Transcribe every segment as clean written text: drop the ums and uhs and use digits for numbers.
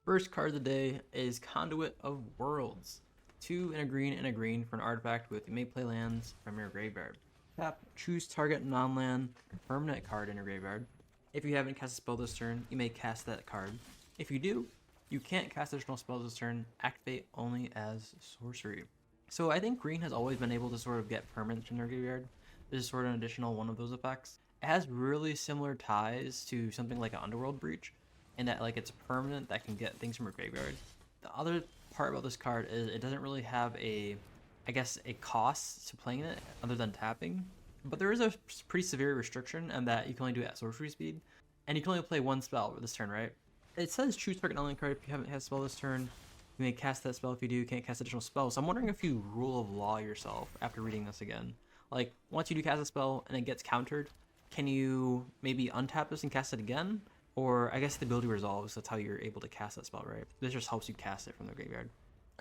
First card of the day is Conduit of Worlds. 2 and a green for an artifact with you may play lands from your graveyard. Tap, choose target non-land permanent card in your graveyard. If you haven't cast a spell this turn, you may cast that card. If you do, you can't cast additional spells this turn, activate only as sorcery. So I think green has always been able to sort of get permanents in their graveyard. This is sort of an additional one of those effects. It has really similar ties to something like an Underworld Breach, in that like it's permanent that can get things from your graveyard. The other part about this card is it doesn't really have a cost to playing it other than tapping. But there is a pretty severe restriction in that you can only do it at sorcery speed, and you can only play one spell this turn, right? It says choose target non-land card if you haven't cast a spell this turn. You may cast that spell. If you do, you can't cast additional spells. So I'm wondering if you rule of law yourself after reading this again. Like, once you do cast a spell and it gets countered, can you maybe untap this and cast it again? Or I guess the ability resolves, that's how you're able to cast that spell, right? This just helps you cast it from the graveyard.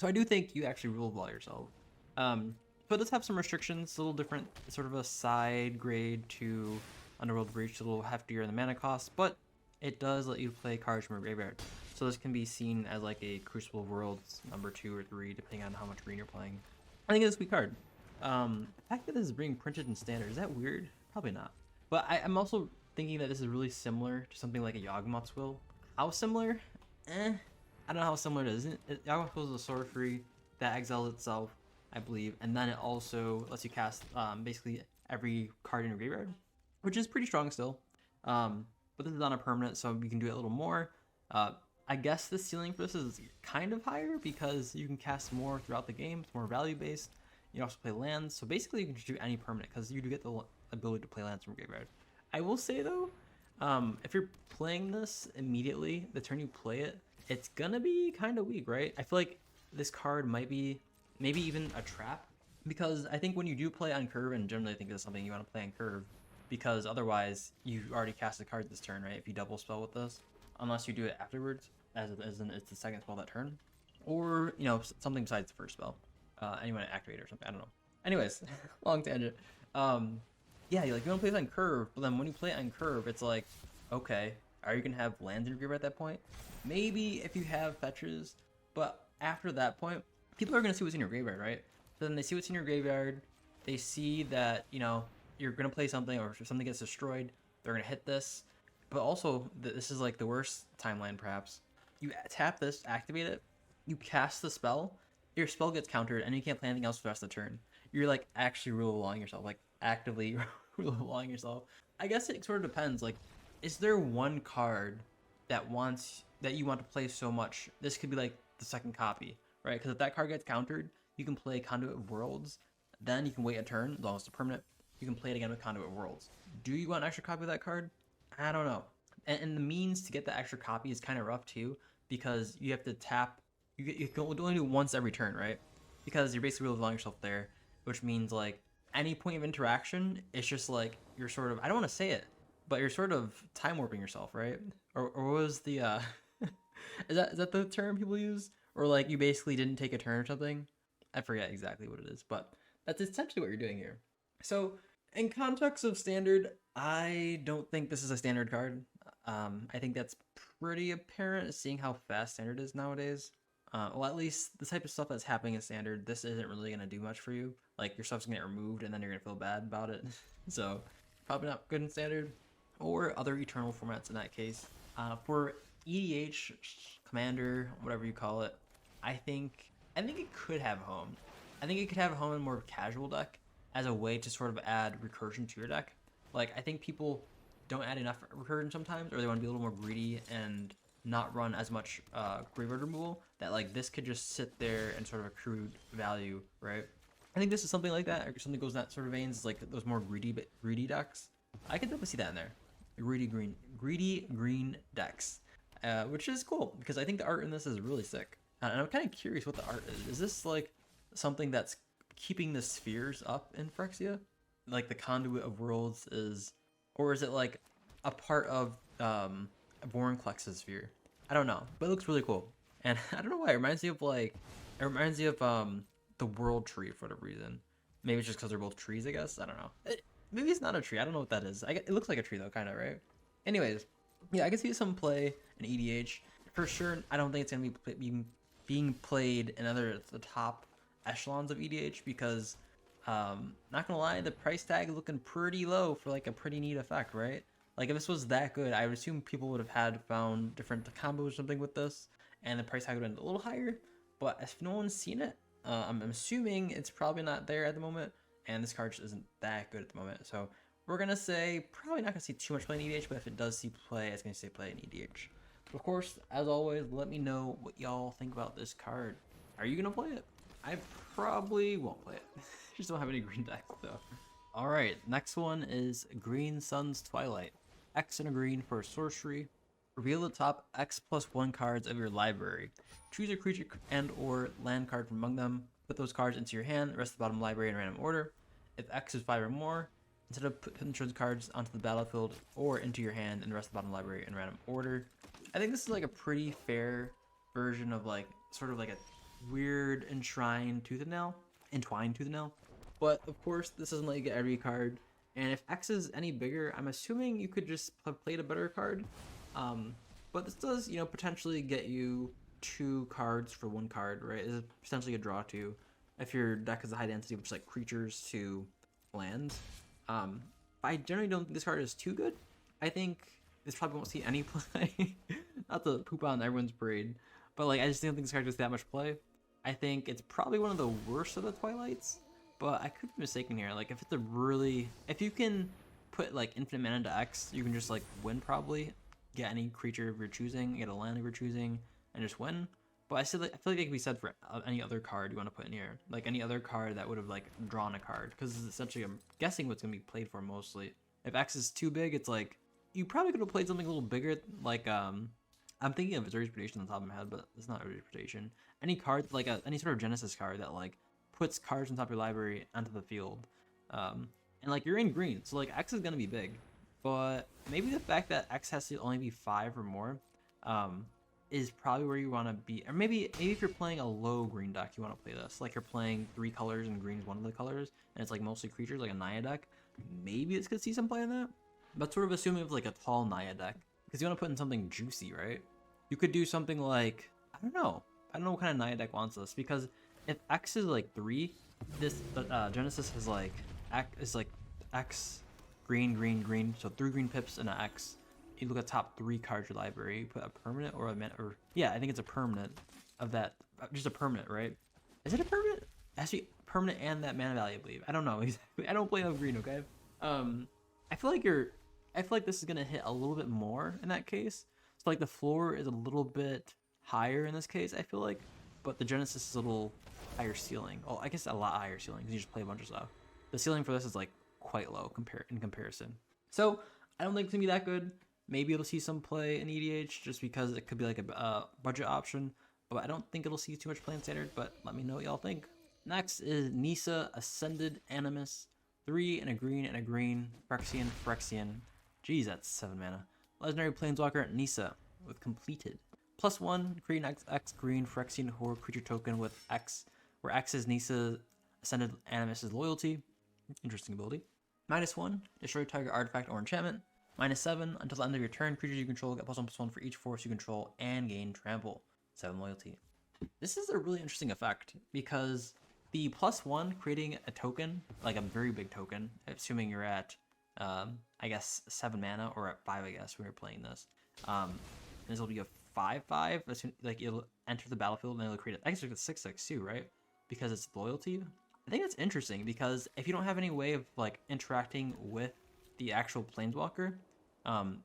So I do think you actually rule of law yourself. But it does have some restrictions, a little different, sort of a side grade to Underworld Breach, a little heftier in the mana cost, but it does let you play cards from your graveyard. So this can be seen as like a Crucible of Worlds number 2 or 3, depending on how much green you're playing. I think it's a sweet card. The fact that this is being printed in Standard, is that weird? Probably not. But I'm also thinking that this is really similar to something like a Yawgmoth's Will. How similar? I don't know how similar it is. Yawgmoth's Will is a sorcery that exiles itself, I believe, and then it also lets you cast basically every card in your graveyard, which is pretty strong still. But this is on a permanent, so you can do it a little more. I guess the ceiling for this is kind of higher because you can cast more throughout the game. It's more value based. You also play lands, so basically you can just do any permanent because you do get the ability to play lands from graveyard. I will say though, if you're playing this immediately, the turn you play it, it's gonna be kind of weak, right? I feel like this card might be maybe even a trap, because I think when you do play on curve, and generally I think this is something you want to play on curve, because otherwise you already cast a card this turn, right? If you double spell with this, unless you do it afterwards, as in it's the second spell that turn, or you know, something besides the first spell, and you want to activate it or something. I don't know. Anyways, long tangent. Yeah, you want to play it on curve, but then when you play it on curve, it's like, okay, are you gonna have lands in your graveyard at that point? Maybe if you have fetches, but after that point, people are gonna see what's in your graveyard, right? So then they see what's in your graveyard, they see that, you know, you're gonna play something, or if something gets destroyed, they're gonna hit this. But also, this is like the worst timeline perhaps. You tap this, activate it, you cast the spell, your spell gets countered, and you can't play anything else for the rest of the turn. You're like actually rule of lawing yourself, like actively rule of lawing yourself. I guess it sort of depends. Like, is there one card that you want to play so much? This could be like the second copy, right? Because if that card gets countered, you can play Conduit of Worlds. Then you can wait a turn, as long as it's a permanent. You can play it again with Conduit of Worlds. Do you want an extra copy of that card? I don't know. And the means to get that extra copy is kind of rough too, because you have to tap. You can only do it once every turn, right? Because you're basically really allowing yourself there, which means like any point of interaction, it's just like you're sort of, I don't want to say it, but you're sort of time warping yourself, right? Or what was the is that the term people use? Or like you basically didn't take a turn or something? I forget exactly what it is, but that's essentially what you're doing here. So in context of Standard, I don't think this is a Standard card. I think that's pretty apparent seeing how fast Standard is nowadays. Well, at least the type of stuff that's happening in Standard, this isn't really going to do much for you. Like, your stuff's going to get removed and then you're going to feel bad about it. So, probably not good in Standard. Or other Eternal formats in that case. For EDH, Commander, whatever you call it, I think it could have home. I think it could have a home in more of a casual deck as a way to sort of add recursion to your deck. Like, I think people don't add enough recursion sometimes, or they want to be a little more greedy and not run as much graveyard removal, that like this could just sit there and sort of accrue value, right? I think this is something like that, or something goes in that sort of veins, like those more greedy decks. I could definitely see that in there. Greedy green decks, which is cool because I think the art in this is really sick. And I'm kind of curious what the art is. Is this like something that's keeping the spheres up in Phyrexia, like the Conduit of Worlds is, or is it like a part of Vorinclex's sphere? I don't know, but it looks really cool. And I don't know why, it reminds me of the World Tree for whatever reason. Maybe it's just because they're both trees, I guess. I don't know. Maybe it's not a tree. I don't know what that is. It looks like a tree though, kind of, right? Anyways, yeah, I can see some play in EDH. For sure, I don't think it's gonna be being played in the top echelons of EDH because, not gonna lie, the price tag is looking pretty low for like a pretty neat effect, right? Like if this was that good, I would assume people would have found different combos or something with this, and the price tag would have been a little higher. But if no one's seen it, I'm assuming it's probably not there at the moment, and this card just isn't that good at the moment. So we're gonna say probably not gonna see too much play in EDH, but if it does see play, it's gonna say play in EDH. Of course, as always, let me know what y'all think about this card. Are you gonna play it? I probably won't play it. Just don't have any green deck though. Alright, next one is Green Sun's Twilight. X and a green for sorcery. Reveal the top X+1 cards of your library. Choose a creature and or land card from among them. Put those cards into your hand, the rest of the bottom library in random order. If X is 5 or more, instead of putting those cards onto the battlefield or into your hand and the rest of the bottom library in random order. I think this is like a pretty fair version of like sort of like a weird entwined tooth and nail. But of course, this doesn't let you get every card. And if X is any bigger, I'm assuming you could just have played a better card. But this does, you know, potentially get you 2 cards for 1 card, right? It's potentially a draw to if your deck is a high density, which is like creatures to lands. I generally don't think this card is too good. I think this probably won't see any play. Not to poop on everyone's parade, but like I just don't think this card gets that much play. I think it's probably one of the worst of the Twilights, but I could be mistaken here. Like if you can put like infinite mana into X, you can just like win probably. Get any creature of your choosing, get a land of your choosing, and just win. But I feel like it can be said for any other card you want to put in here, like any other card that would have like drawn a card, because essentially I'm guessing what's gonna be played for mostly. If X is too big, it's like you probably could have played something a little bigger, like I'm thinking of Azuri's Predation on the top of my head, but it's not Azuri's Predation. Any card like any sort of Genesis card that like puts cards on top of your library onto the field, and like you're in green, so like X is gonna be big. But maybe the fact that X has to only be 5 or more is probably where you want to be. Or maybe if you're playing a low green deck, you want to play this. Like you're playing 3 colors and green is one of the colors, and it's like mostly creatures, like a Naya deck. Maybe this could see some play in that. But sort of assuming it's like a tall Naya deck, because you want to put in something juicy, right? You could do something like, I don't know what kind of Naya deck wants this, because if X is like 3, this Genesis is like X. Green, so 3 green pips and an X. You look at top 3 cards of your library, you put a permanent or a mana, or yeah, I think it's a permanent of that, just a permanent, right? Is it a permanent? It has to be permanent and that mana value, I believe. I don't know exactly. I don't play enough green, okay? I feel like this is gonna hit a little bit more in that case. So like the floor is a little bit higher in this case, I feel like, but the Genesis is a little higher ceiling. Oh, I guess a lot higher ceiling because you just play a bunch of stuff. The ceiling for this is like quite low in comparison. So I don't think it's gonna be that good. Maybe it'll see some play in EDH just because it could be like a budget option, but I don't think it'll see too much play in standard. But let me know what y'all think. Next is Nissa Ascended Animus. 3 and a green, Phyrexia. Jeez, that's 7 mana. Legendary Planeswalker Nissa with completed. +1, green X green Phyrexian Horror creature token with X, where X is Nissa Ascended Animus' loyalty. Interesting ability. -1, destroy target artifact or enchantment. -7, until the end of your turn, creatures you control get +1/+1 for each force you control and gain trample. 7 loyalty. This is a really interesting effect because the +1 creating a token, like a very big token, assuming you're at, I guess 7 mana or at 5, I guess, when you're playing this. And this will be a 5/5. Like it'll enter the battlefield and it'll create I guess it's a 6/6 too, right? Because it's loyalty. I think that's interesting because if you don't have any way of like interacting with the actual planeswalker,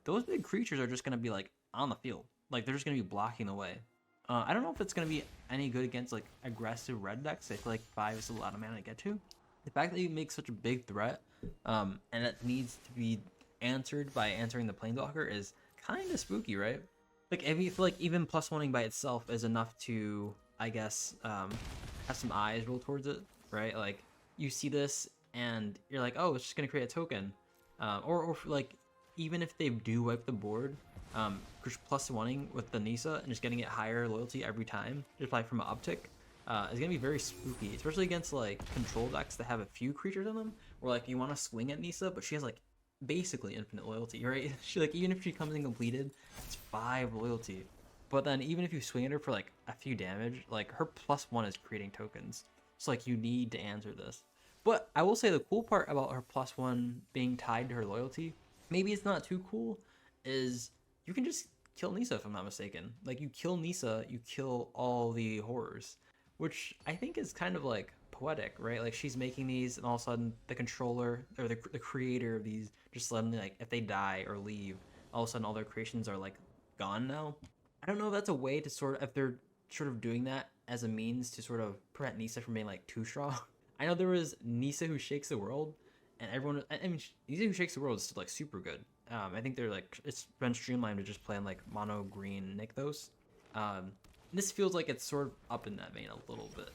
those big creatures are just gonna be like on the field. Like they're just gonna be blocking the way. I don't know if it's gonna be any good against like aggressive red decks. I feel like 5 is a lot of mana to get to. The fact that you make such a big threat, and it needs to be answered by answering the planeswalker is kind of spooky, right? Like I feel like even +1ing by itself is enough to, I guess, have some eyes roll towards it. Right, like you see this and you're like, oh, it's just gonna create a token, or like even if they do wipe the board, +1ing with the Nissa and just getting it higher loyalty every time, just like from an uptick, is gonna be very spooky, especially against like control decks that have a few creatures in them, or like you want to swing at Nissa, but she has like basically infinite loyalty, right? She like even if she comes in completed, it's 5 loyalty, But then even if you swing at her for like a few damage, like her +1 is creating tokens. So like you need to answer this. But I will say the cool part about her +1 being tied to her loyalty, maybe it's not too cool, is you can just kill Nissa if I'm not mistaken. Like you kill Nissa, you kill all the horrors, which I think is kind of like poetic, right? Like she's making these, and all of a sudden the controller or the creator of these just suddenly, like, if they die or leave, all of a sudden all their creations are like gone now. I don't know if that's a way to sort of, if they're sort of doing that as a means to sort of prevent Nissa from being like too strong. I know there was Nissa who shakes the world, and everyone, I mean, Nissa who shakes the world is still like super good. I think they're like, it's been streamlined to just play on like mono green Nykthos. This feels like it's sort of up in that vein a little bit.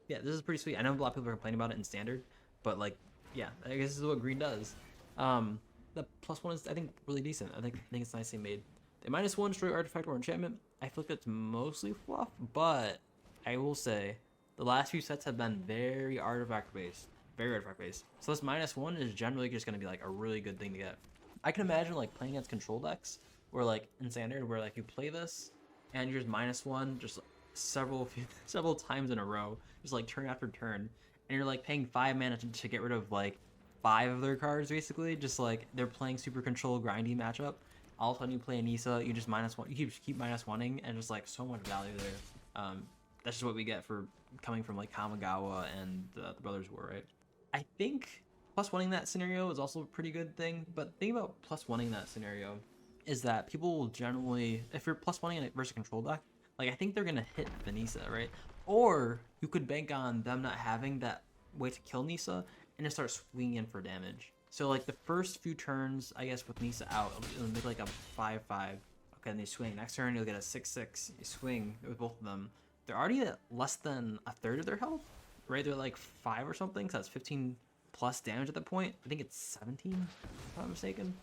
Yeah, this is pretty sweet. I know a lot of people are complaining about it in standard, but like, yeah, I guess this is what green does. The +1 is, I think, really decent. I think it's nicely made. The -1 destroy artifact or enchantment, I feel like that's mostly fluff, but I will say the last few sets have been very artifact based. Very artifact based. So this -1 is generally just going to be like a really good thing to get. I can imagine like playing against control decks where like in standard where like you play this and you're just -1 just several times in a row, just like turn after turn, and you're like paying 5 mana to get rid of like 5 of their cards basically, just like they're playing super control grindy matchup. All of a sudden you play a Nissa, you just -1, you keep -1ing, and just like so much value there. That's just what we get for coming from like Kamigawa and the Brothers War, right? I think +1ing that scenario is also a pretty good thing, but the thing about +1ing that scenario is that people will generally, if you're +1ing it versus control deck, like I think they're gonna hit the Nissa, right? Or you could bank on them not having that way to kill Nissa and just start swinging in for damage. So like the first few turns, I guess with Nissa out, it'll make like a 5/5. Okay, and you swing. Next turn you'll get a 6/6. You swing with both of them. They're already at less than a third of their health, right? They're like 5 or something, so that's 15 plus damage at that point. I think it's 17, if I'm not mistaken.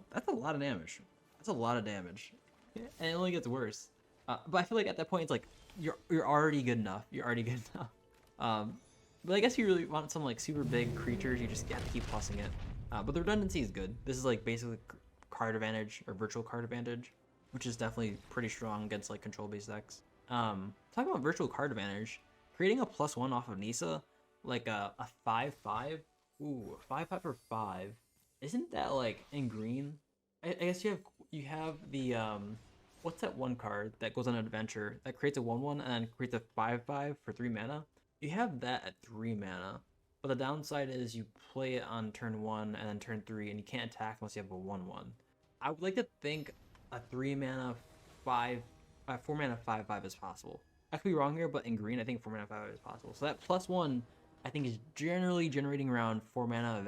That's a lot of damage. That's a lot of damage, and it only gets worse. But I feel like at that point it's like you're already good enough. You're already good enough. But I guess you really want some like super big creatures, you just have to keep plussing it. But the redundancy is good. This is like basically card advantage or virtual card advantage, which is definitely pretty strong against like control based decks. Talking about virtual card advantage, creating a +1 off of Nissa, like a 5/5. Ooh, 5/5 for 5. Isn't that like in green? I guess you have the what's that one card that goes on an adventure that creates a 1/1 and then creates a 5/5 for 3 mana? You have that at 3 mana, but the downside is you play it on turn 1 and then turn 3, and you can't attack unless you have a 1/1. I would like to think a 3 mana 4 mana 5/5 is possible. I could be wrong here, but in green I think 4 mana 5/5 is possible. So that +1 I think is generally generating around 4 mana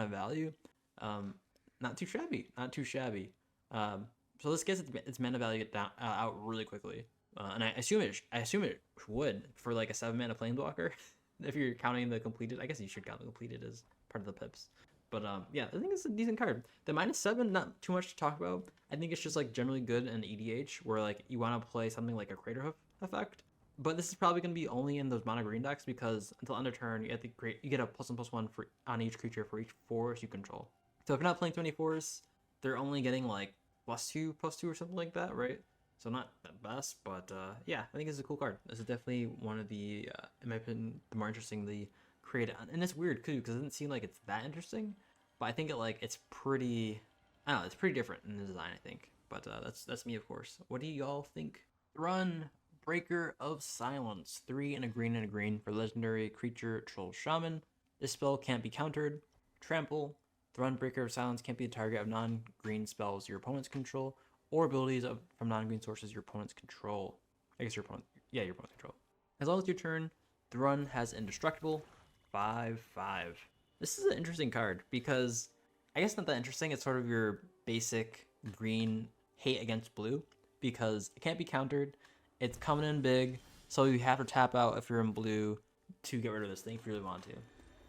value. Not too shabby, not too shabby. So this gets its mana value out really quickly. And I assume it would for like a 7 mana planeswalker. If you're counting the completed, I guess you should count the completed as part of the pips. But yeah, I think it's a decent card. The -7, not too much to talk about. I think it's just like generally good in EDH, where like you want to play something like a Craterhoof effect. But this is probably going to be only in those mono green decks, because until end of turn you get a +1/+1 for on each creature for each forest you control. So if you're not playing 20 forests, they're only getting like +2/+2 or something like that, right? So not the best, but yeah, I think it's a cool card. This is definitely one of the, in my opinion, the more interestingly created. And it's weird too, because it doesn't seem like it's that interesting, but I think it's pretty, I don't know, it's pretty different in the design, I think. But that's me, of course. What do y'all think? Run Breaker of Silence, 3 and a green for legendary creature troll shaman. This spell can't be countered. Trample. Run Breaker of Silence can't be the target of non-green spells your opponents control, or abilities from non-green sources your opponents control. I guess your opponent control. As long as your turn, Thrun has Indestructible, 5/5. This is an interesting card, because I guess not that interesting. It's sort of your basic green hate against blue, because it can't be countered. It's coming in big, so you have to tap out if you're in blue to get rid of this thing if you really want to.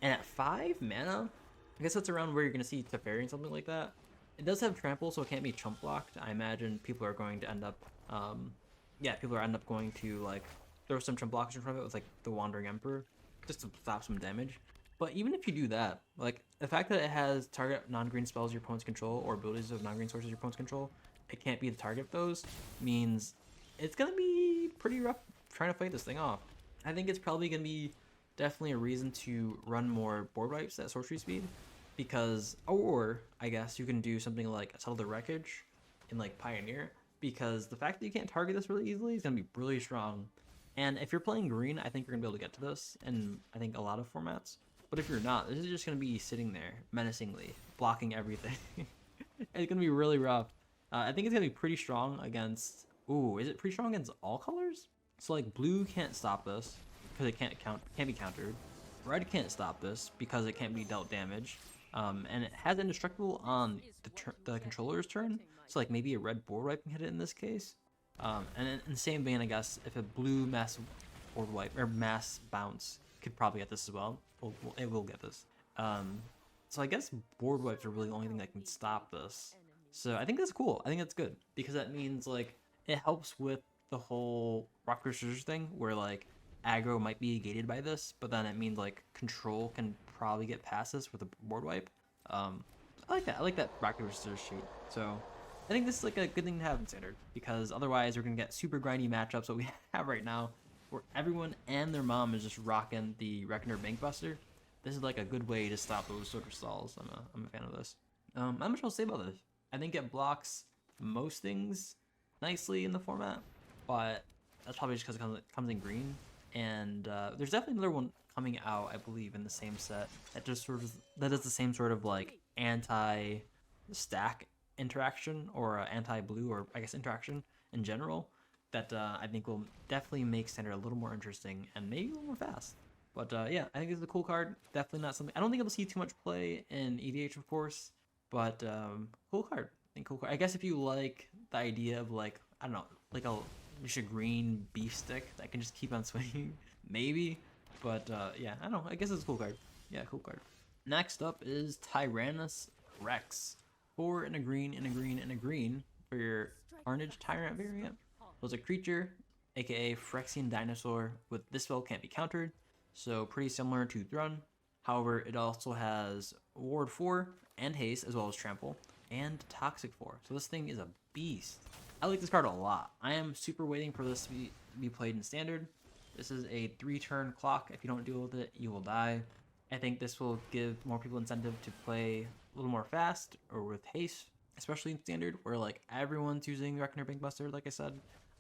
And at 5 mana, I guess that's around where you're going to see Teferi and something like that. It does have trample, so it can't be chump blocked. I imagine people are going to end up, going to like throw some chump blockers in front of it with like the Wandering Emperor, just to stop some damage. But even if you do that, like the fact that it has target non-green spells your opponents control or abilities of non-green sources your opponents control, it can't be the target of those means it's gonna be pretty rough trying to fight this thing off. I think it's probably gonna be definitely a reason to run more board wipes at sorcery speed, because, or I guess you can do something like Settle the Wreckage in like Pioneer, because the fact that you can't target this really easily is gonna be really strong. And if you're playing green, I think you're gonna be able to get to this in I think a lot of formats. But if you're not, this is just gonna be sitting there menacingly, blocking everything. It's gonna be really rough. I think it's gonna be pretty strong against. Ooh, is it pretty strong against all colors? So like blue can't stop this because it can't be countered. Red can't stop this because it can't be dealt damage. And it has indestructible on the controller's turn. So like maybe a red board wipe can hit it in this case. And in the same vein, I guess if a blue mass board wipe or mass bounce could probably get this as well. It will get this. So I guess board wipes are really the only thing that can stop this. So I think that's cool. I think that's good because that means like it helps with the whole rock paper scissors thing where like aggro might be gated by this, but then it means like control can probably get past this with a board wipe. I like that. I like that rock paper scissors sheet. So I think this is like a good thing to have in standard because otherwise we're gonna get super grindy matchups that we have right now where everyone and their mom is just rocking the Reckoner Bankbuster. This is like a good way to stop those sort of stalls. I'm a fan of this. Not much I'll say about this. I think it blocks most things nicely in the format, but that's probably just because it comes in green. And there's definitely another one coming out, I believe, in the same set that just sort of that does the same sort of like anti-stack interaction or anti-blue or I guess interaction in general that I think will definitely make standard a little more interesting and maybe a little more fast. But yeah, I think this is a cool card. Definitely not something I don't think it'll see too much play in EDH, of course. But cool card. I think cool card. I guess if you like the idea of like I don't know, like just a green beef stick that can just keep on swinging, maybe. But yeah, I don't know. I guess it's a cool card. Yeah, cool card. Next up is Tyrannus Rex. 4 and a green and a green and a green for your Carnage Tyrant variant. So it's a creature, aka Phyrexian dinosaur. With this spell can't be countered. So pretty similar to Thrun. However, it also has Ward 4 and Haste, as well as Trample, and Toxic 4. So this thing is a beast. I like this card a lot. I am super waiting for this to be played in Standard. This is a 3-turn clock. If you don't deal with it, you will die. I think this will give more people incentive to play a little more fast or with Haste, especially in Standard, where like everyone's using Reckoner Bankbuster, like I said.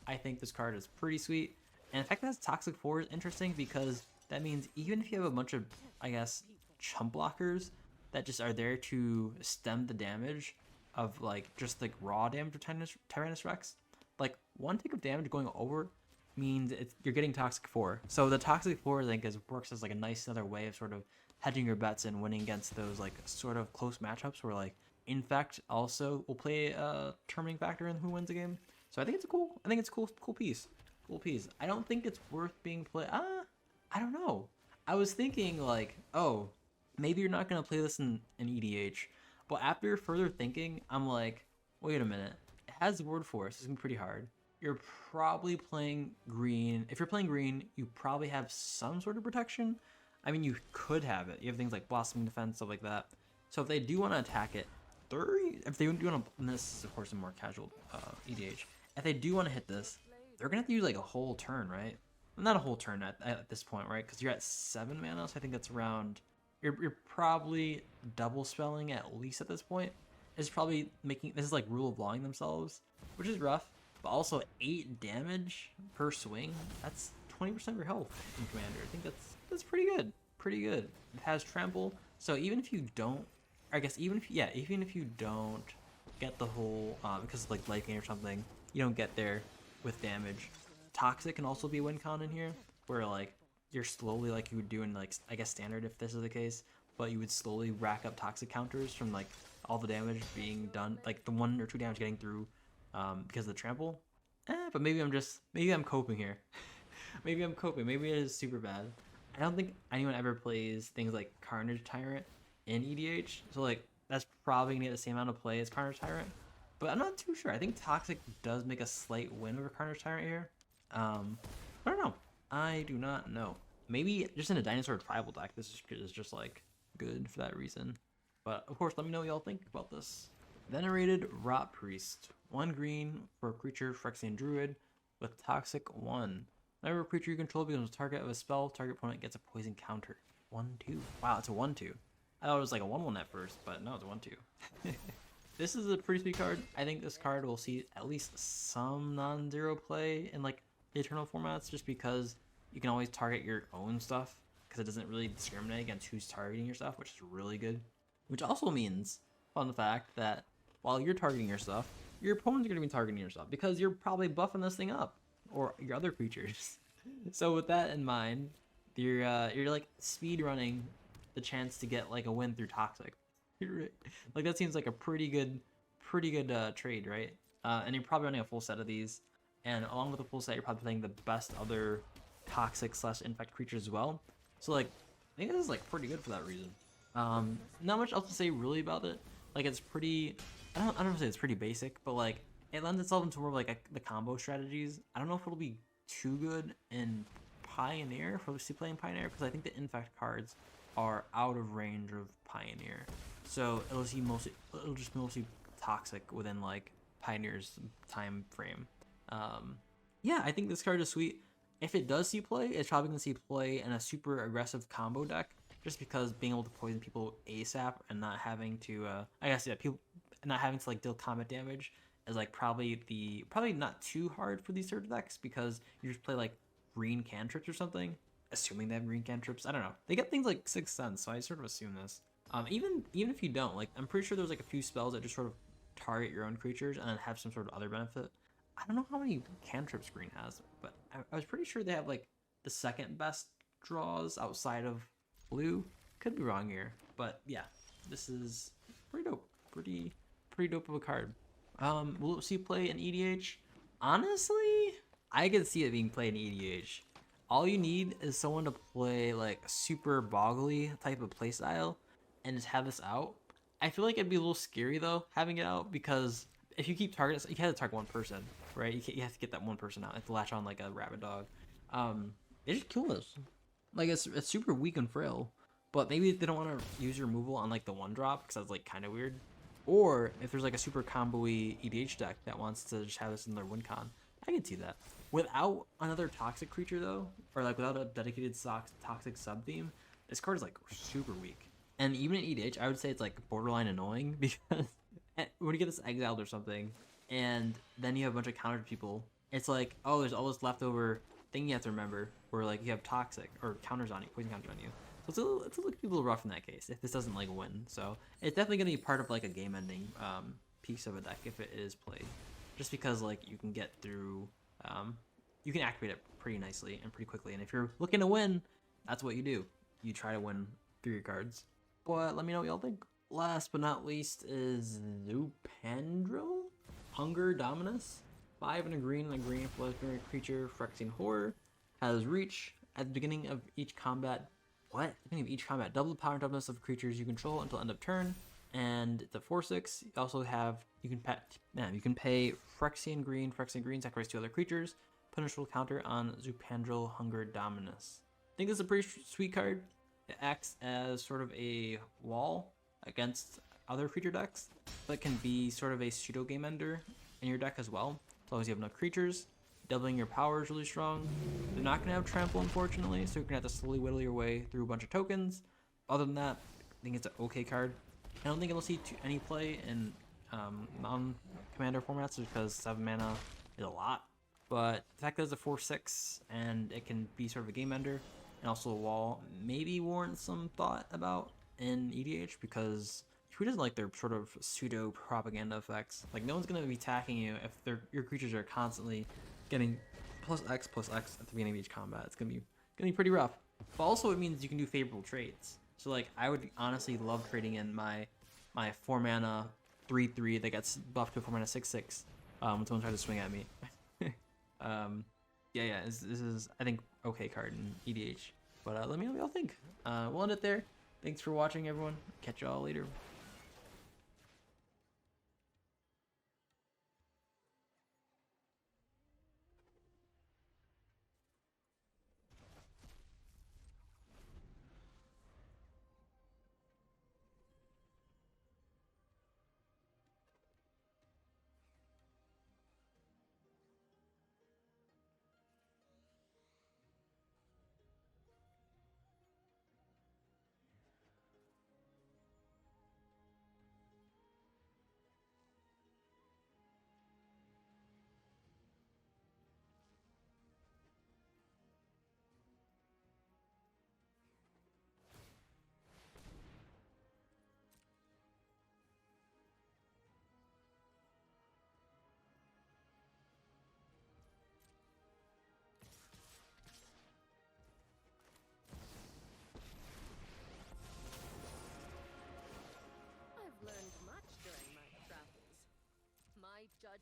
I think this card is pretty sweet. And the fact that it's Toxic 4 is interesting because that means even if you have a bunch of, I guess, chump blockers that just are there to stem the damage of like just like raw damage of Tyrannus Rex, like one tick of damage going over means you're getting Toxic 4. So the Toxic 4 I think works as like a nice other way of sort of hedging your bets and winning against those like sort of close matchups where like Infect also will play a determining factor in who wins a game. So I think it's a cool piece. Cool piece. I don't think it's worth being played. I don't know. I was thinking like, oh, maybe you're not gonna play this in EDH, but after further thinking, I'm like, wait a minute. It has Word Force. It's gonna be pretty hard. You're probably playing green. If you're playing green, you probably have some sort of protection. I mean, you could have it. You have things like Blossoming Defense, stuff like that. So if they do want to attack it, if they do want to, and this is of course a more casual EDH. If they do want to hit this, they're gonna have to use like a whole turn, right? Not a whole turn at this point, right? Because you're at 7 mana, so I think that's around. You're probably double spelling at least at this point. It's probably making this is like rule of lawing themselves, which is rough. But also 8 damage per swing. That's 20% of your health in Commander. I think that's pretty good. Pretty good. It has Trample, so even if you don't, I guess even if you don't get the whole because of like life gain or something, you don't get there with damage. Toxic can also be a win con in here, where like you're slowly like you would do in like I guess Standard if this is the case, but you would slowly rack up toxic counters from like all the damage being done, like the 1 or 2 damage getting through because of the trample. But maybe I'm coping here. Maybe I'm coping. Maybe it is super bad. I don't think anyone ever plays things like Carnage Tyrant in EDH, so like that's probably gonna get the same amount of play as Carnage Tyrant. But I'm not too sure. I think Toxic does make a slight win over Carnage Tyrant here. I don't know. I do not know. Maybe just in a dinosaur tribal deck, this is just like good for that reason. But of course, let me know what y'all think about this. Venerated Rot Priest. 1 green for a creature, Phyrexian Druid, with Toxic 1. Whenever a creature you control becomes a target of a spell, target opponent gets a poison counter. 1/2. Wow, it's a 1/2. I thought it was like a 1/1 at first, but no, it's a 1/2. This is a pretty sweet card. I think this card will see at least some non-zero play in like the Eternal formats, just because you can always target your own stuff, because it doesn't really discriminate against who's targeting your stuff, which is really good. Which also means, fun fact, that while you're targeting your stuff, your opponent's going to be targeting your stuff, because you're probably buffing this thing up, or your other creatures. So with that in mind, you're like speed running the chance to get like a win through Toxic. Like that seems like a pretty good trade, right? And you're probably running a full set of these, and along with the full set, you're probably playing the best other Toxic / infect creatures as well. So like, I think this is like pretty good for that reason. Not much else to say really about it. Like it's pretty, I don't want to say it's pretty basic, but like it lends itself into more of like the combo strategies. I don't know if it'll be too good in Pioneer, if we're playing Pioneer, because I think the infect cards are out of range of Pioneer. So it'll just mostly Toxic within like Pioneer's time frame. Yeah, I think this card is sweet. If it does see play, it's probably gonna see play in a super aggressive combo deck, just because being able to poison people ASAP and not having to, I guess yeah, people not having to like deal combat damage is like probably not too hard for these sort of decks, because you just play like green cantrips or something, assuming they have green cantrips. I don't know. They get things like Sixth Sense, so I sort of assume this. Even if you don't, like, I'm pretty sure there's like a few spells that just sort of target your own creatures and then have some sort of other benefit. I don't know how many cantrips green has, but I was pretty sure they have like the second best draws outside of blue. Could be wrong here, but yeah, this is pretty dope. Pretty dope of a card. Will it see play in EDH? Honestly, I could see it being played in EDH. All you need is someone to play like a super boggly type of playstyle and just have this out. I feel like it'd be a little scary though, having it out, because if you keep targeting, you have to target one person, right? You have to get that one person out. You have to latch on like a rabid dog. They just kill this. Like it's super weak and frail, but maybe they don't want to use your removal on like the 1-drop, because that's like kind of weird. Or if there's like a super combo-y EDH deck that wants to just have this in their win con, I can see that. Without another toxic creature though, or like without a dedicated toxic sub-theme, this card is like super weak. And even in EDH, I would say it's like borderline annoying, because when you get this exiled or something, and then you have a bunch of counter people, it's like, oh, there's all this leftover thing you have to remember, where like you have toxic or counters on you, poison counters on you. So it's a little rough in that case if this doesn't like win. So it's definitely gonna be part of like a game-ending piece of a deck if it is played, just because like you can get through, you can activate it pretty nicely and pretty quickly. And if you're looking to win, that's what you do. You try to win through your cards. But let me know what y'all think. Last but not least is Pendril, Hunger Dominus. 5 and a green for legendary creature, Phyrexian Horror. Has reach at the beginning of each combat. Beginning of each combat, double the power and toughness of creatures you control until end of turn. And it's a 4/6. You also have, you can pay Phyrexian Green, sacrifice 2 other creatures, put a neutral counter on Pendril, Hunger Dominus. I think this is a pretty sweet card. It acts as sort of a wall against other creature decks, but can be sort of a pseudo game ender in your deck as well, as long as you have enough creatures. Doubling your power is really strong. They're not going to have trample, unfortunately, so you're going to have to slowly whittle your way through a bunch of tokens. Other than that, I think it's an okay card. I don't think it'll see any play in non-commander formats, because 7 mana is a lot. But the fact that it's a 4/6 and it can be sort of a game ender and also a wall maybe warrants some thought about in EDH, because who doesn't like their sort of pseudo propaganda effects? Like, no one's going to be attacking you if your creatures are constantly getting +X at the beginning of each combat. It's gonna be pretty rough. But also it means you can do favorable trades. So like, I would honestly love trading in my 4 mana 3/3 that gets buffed to a 4 mana 6/6 when someone tries to swing at me. Yeah, this is, I think, okay card in EDH. But let me know what y'all think. We'll end it there. Thanks for watching, everyone. Catch y'all later.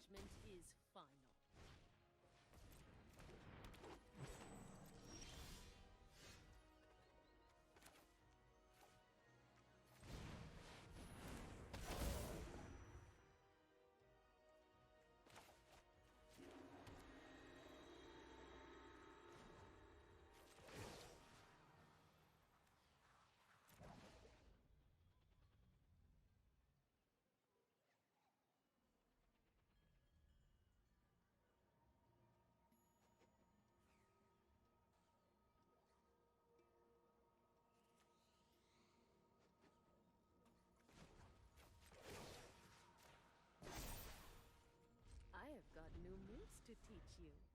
judgment is final. I have got new moves to teach you.